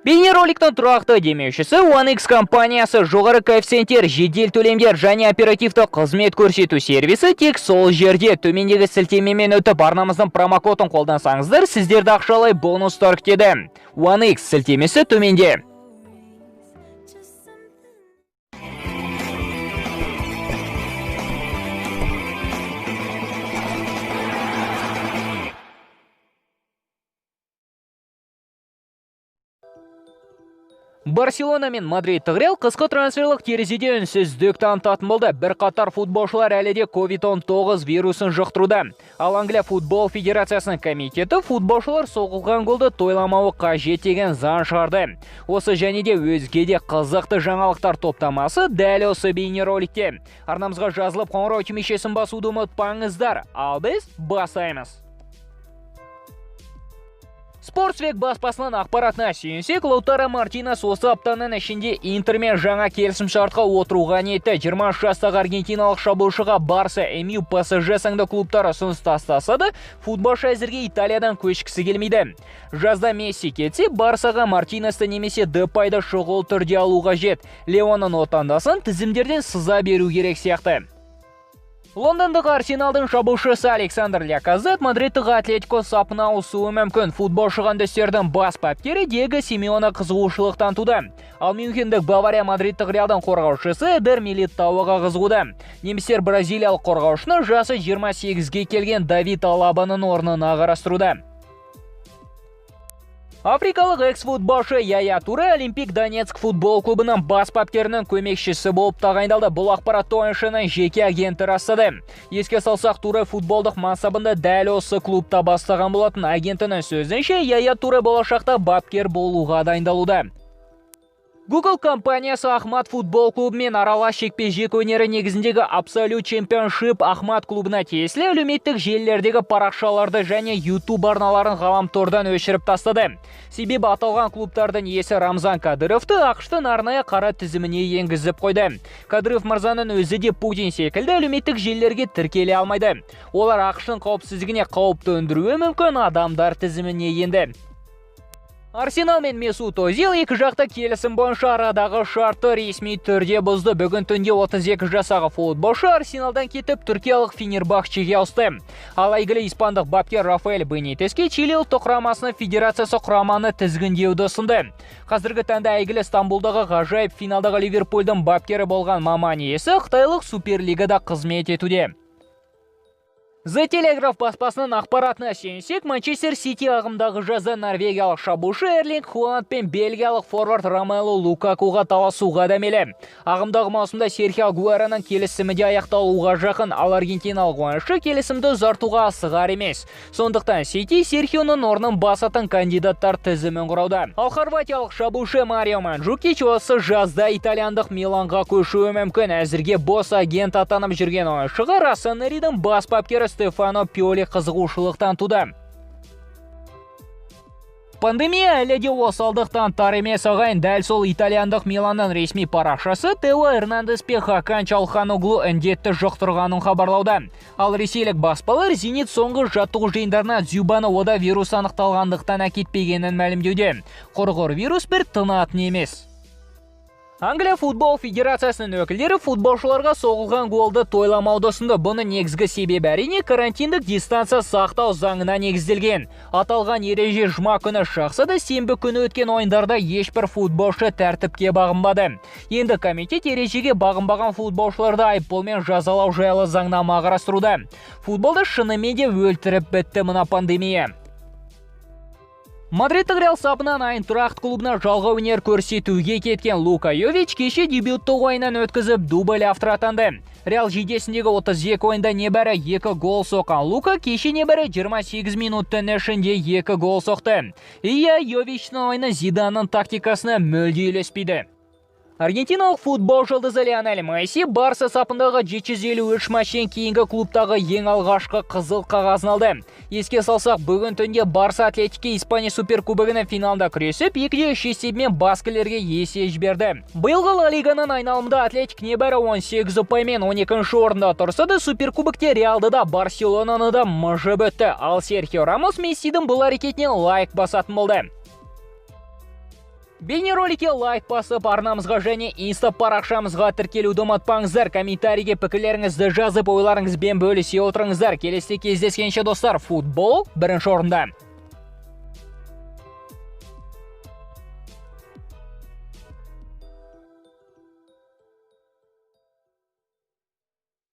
Бейнероликтің тұрақты демеушісі OneX компаниясы жоғары коэффициенттер, жедел төлемдер және оперативті қызмет көрсету сервисі тек сол жерде. Төмендегі сілтемемен өтіп арнамыздың промокодын қолдансаңыздар, сіздерді ақшалай бонустар күтеді. OneX сілтемесі төменде. Барселона мен Мадридтік Реал қысқы трансферлық терезеде үнсіздік танытатын болды. Бірқатар футболшылар әлі де COVID-19 вирусын жұқтыруда. Ал Англия футбол федерациясының комитеті футболшылар соғылған голды тойламауы қажет деген заң шығарды. Осы және де өзге де қызықты жаңалықтар топтамасы дәл осы бейнероликте. Арнамызға жазылып қоңырау түймешесін басуды ұмытпаңыздар. Ал біз бастаймыз. Спортсвек баспасынан ақпаратына сүйенсек, Лаутаро Мартинес осы аптаның ішінде Интермен жаңа келісімшартқа отыруға ниетті. 20 жастағы аргентиналық шабуылшыға Барса, МЮ, ПСЖ сынды клубтар ұсыныс тастаса да, футболшы әзірге Италиядан көшкісі келмейді. Жазда Месси кетсе, Барсаға Мартинесті немесе Депайды шұғыл түрде алу қажет. Леоның отандасын тізімдерден сыза беру керек сияқты. Лондондық Арсеналдың шабуылшысы Александр Ляказет Мадридтік Атлетико сапына ауысуы мүмкін. Футболшы қандастердің бас бапкері Диего Симеоне қызығушылық танытуда. Ал Мюнхендік Бавария Мадридтік Реалдың қорғаушысы Эдер Милитаоға қызығуда. Немістер бразилиялық қорғаушыны жасы 28-ге келген Давид Алабаның орнына қарастыруда. Африкалық экс-футболшы Яя Туре Олимпик Донецк футбол клубының бас бапкерінің көмекшісі болып тағайындалды. Бұл ақпаратты ойыншының жеке агенті растады. Еске салсақ, Туре футболдық мансабында дәл осы клубта бастаған болатын. Агентінің сөзінше, Яя Туре болашақта бапкер болуға дайындалуда. Google компаниясы Ахмат футбол клубымен аралас жекпе-жек өнері негізіндегі Absolute Championship Ахмат клубына тиесілі әлеуметтік желілердегі парақшаларды және YouTube арналарын ғаламтордан өшіріп тастады. Себебі аталған клубтардың иесі Рамзан Кадыровты ақштың арнайы қара тізіміне енгізіп қойды. Кадыров мырзаның өзі де Путин секілді әлеуметтік желілерге тіркеле алмайды. Олар ақштың қауіпсіздігіне қауіп төндіруі мүмкін адамдар тізіміне енді. Арсенал мен Месут Озил екі жақта келісім бойынша арадағы шартты ресми түрде бұзды. Бүгін түнде 32 жасағы футболшы Арсеналдан кетіп, түркиялық Фенербахчеге ауысты. Ал әйгілі испандық бапкер Рафаэль Бенитеске Чили ұлттық құрамасының федерациясы құраманы тізгіндеуді ұсынды. Қазіргі таңда әйгілі Стамбулдағы ғажайып финалдағы Ливерпульдің бапкері болған маман иесі Қытайлық Суперлигада қызмет етуде. The Telegraph баспасының ақпаратына сүйенсек, Манчестер Сити ағымдағы жазда норвегиялық шабуылшы Эрлинг Холланд пен бельгиялық форвард Ромелу Лукакуға таласуға дәмелі. Ағымдағы маусымда Серхио Агуэроның келісімі де аяқталуға жақын, ал аргентиналық ойыншы келісімді ұзартуға асығар емес. Сондықтан Сити Серхионың орнын басатын кандидаттар тізімін құрауда. Ал хорватиялық шабуылшы Марио Манджукич осы жазда итальяндық Миланға көшуі мүмкін. Әзірге бос агент атанып жүрген ойыншыға Россонеридің бас бапкері Стефано Пиоли қызығушылық танытуда. Пандемия әлі де осалдықтан тар емес ағайын. Дәл сол итальяндық Миланның ресми парақшасы Тео Эрнандес пен Хакан Чалханоглу індетті жұқтырғанын хабарлауда. Ал ресейлік баспалар Зенит соңғы жаттығу жиындарына Зюбаны ода вирус анықталғандықтан әкетпегенін мәлімдеуде. Құрғыр вирус бір тынатын емес. Англия футбол федерациясының өкілдері футболшыларға соғылған голды тойламауды ұсынды. Бұны негізгі себебі әрине карантиндік дистанция сақтау заңына негізделген. Аталған ереже жұма күні шықса да сенбі күні өткен ойындарда ешбір футболшы тәртіпке бағынбады. Енді комитет ережеге бағынбаған футболшыларды айыппұлмен жазалау жайлы заңнама қарастыруда. Футболды шынымен де өлтіріп бітті мына пандемия. Мадридтік Реал сапынан Айнтрахт клубына жалға өнер көрсетуге кеткен Лука Йович кеше дебюттік ойынын өткізіп дубль авторы атанды. Реал жейдесіндегі 32 ойында небәрі 2 гол соққан Лука кеше небәрі 28 минуттың ішінде 2 гол соқты. Йовичтің ойыны Зиданның тактикасына мүлде үйлеспейді. Аргентиналық футбол жұлдызы Лионель Месси Барса сапындағы 753 матчтен кейінгі клубтағы ең алғашқы қызыл қағазын алды. Еске салсақ, бүгін түнде Барса Атлетике Испания суперкубогының финалында күресіп, 2-3 есебімен баскілерге есе жіберді. Биылғы Ла Лиганың айналымында Атлетик небәрі 18 ұпаймен 12-ші орында тұрса да, суперкубокте Реалды да Барселонаны да мыжып өтті. Ал Серхио Рамос Мессидің бұл әрекетіне лайк басатын болды. Бейнероликке лайк басып, арнамызға және инста парақшамызға тіркелуді ұмытпаңыздар. Комментарийге пікірлеріңізді жазып, ойларыңызбен бөлісе отырыңыздар. Келесі кездескенше достар, футбол бірінші орында.